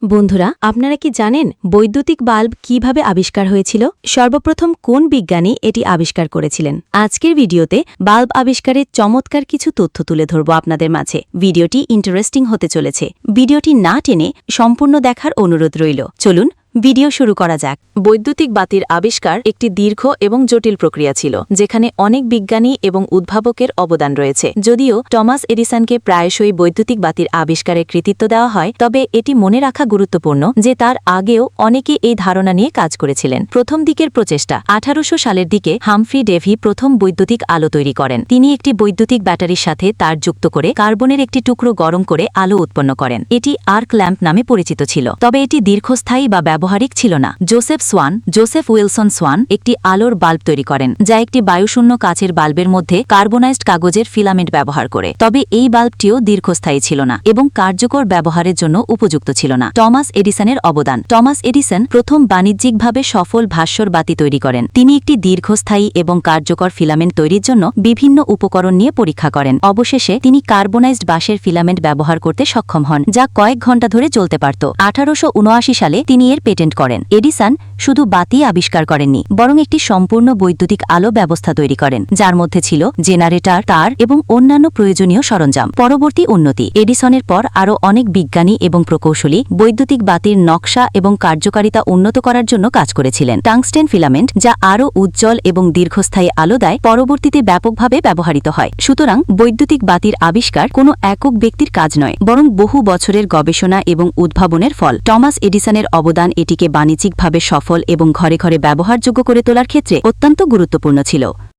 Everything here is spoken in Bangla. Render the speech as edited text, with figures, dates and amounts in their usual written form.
বন্ধুরা, আপনারা কি জানেন বৈদ্যুতিক বাল্ব কিভাবে আবিষ্কার হয়েছিল? সর্বপ্রথম কোন বিজ্ঞানী এটি আবিষ্কার করেছিলেন? আজকের ভিডিওতে বাল্ব আবিষ্কারের চমৎকার কিছু তথ্য তুলে ধরব আপনাদের মাঝে। ভিডিওটি ইন্টারেস্টিং হতে চলেছে। ভিডিওটি না টেনে সম্পূর্ণ দেখার অনুরোধ রইল। চলুন ভিডিও শুরু করা যাক। বৈদ্যুতিক বাতির আবিষ্কার একটি দীর্ঘ এবং জটিল প্রক্রিয়া ছিল, যেখানে অনেক বিজ্ঞানী এবং উদ্ভাবকের অবদান রয়েছে। যদিও টমাস এডিসনকে প্রায়শই বৈদ্যুতিক বাতির আবিষ্কারের কৃতিত্ব দেওয়া হয়, তবে এটি মনে রাখা গুরুত্বপূর্ণ যে তার আগেও অনেকে এই ধারণা নিয়ে কাজ করেছিলেন। প্রথম দিকের প্রচেষ্টা 1800 সালের দিকে হামফ্রি ডেভি প্রথম বৈদ্যুতিক আলো তৈরি করেন। তিনি একটি বৈদ্যুতিক ব্যাটারির সাথে তার যুক্ত করে কার্বনের একটি টুকরো গরম করে আলো উৎপন্ন করেন। এটি আর্ক ল্যাম্প নামে পরিচিত ছিল, তবে এটি দীর্ঘস্থায়ী বা ব্যবহারিক ছিল না। জোসেফ উইলসন সোয়ান একটি আলোর বাল্ব তৈরি করেন, যা একটি বায়ুশূন্য কাচের বাল্বের মধ্যে কার্বনাইজড কাগজের ফিলামেন্ট ব্যবহার করে। তবে এই বাল্বটিও দীর্ঘস্থায়ী ছিল না এবং কার্যকর ব্যবহারের জন্য উপযুক্ত ছিল না। টমাস এডিসনের অবদান। টমাস এডিসন প্রথম বাণিজ্যিকভাবে সফল ভাস্বর বাতি তৈরি করেন। তিনি একটি দীর্ঘস্থায়ী এবং কার্যকর ফিলামেন্ট তৈরির জন্য বিভিন্ন উপকরণ নিয়ে পরীক্ষা করেন। অবশেষে তিনি কার্বনাইজড বাঁশের ফিলামেন্ট ব্যবহার করতে সক্ষম হন, যা কয়েক ঘণ্টা ধরে চলতে পারত। 1879 সালে তিনি এর পেটেন্ট করেন। এডিসন শুধু বাতি আবিষ্কার করেননি, বরং একটি সম্পূর্ণ বৈদ্যুতিক আলো ব্যবস্থা তৈরি করেন, যার মধ্যে ছিল জেনারেটর, তার এবং অন্যান্য প্রয়োজনীয় সরঞ্জাম। পরবর্তী উন্নতি। এডিসনের পর আরও অনেক বিজ্ঞানী এবং প্রকৌশলী বৈদ্যুতিক বাতির নকশা এবং কার্যকারিতা উন্নত করার জন্য কাজ করেছিলেন। টাংস্টেন ফিলামেন্ট, যা আরও উজ্জ্বল এবং দীর্ঘস্থায়ী আলো দেয়, পরবর্তীতে ব্যাপকভাবে ব্যবহৃত হয়। সুতরাং বৈদ্যুতিক বাতির আবিষ্কার কোনো একক ব্যক্তির কাজ নয়, বরং বহু বছরের গবেষণা এবং উদ্ভাবনের ফল। টমাস এডিসনের অবদান এটিকে বাণিজ্যিকভাবে সফল এবং ঘরে ঘরে ব্যবহারযোগ্য করে তোলার ক্ষেত্রে অত্যন্ত গুরুত্বপূর্ণ ছিল।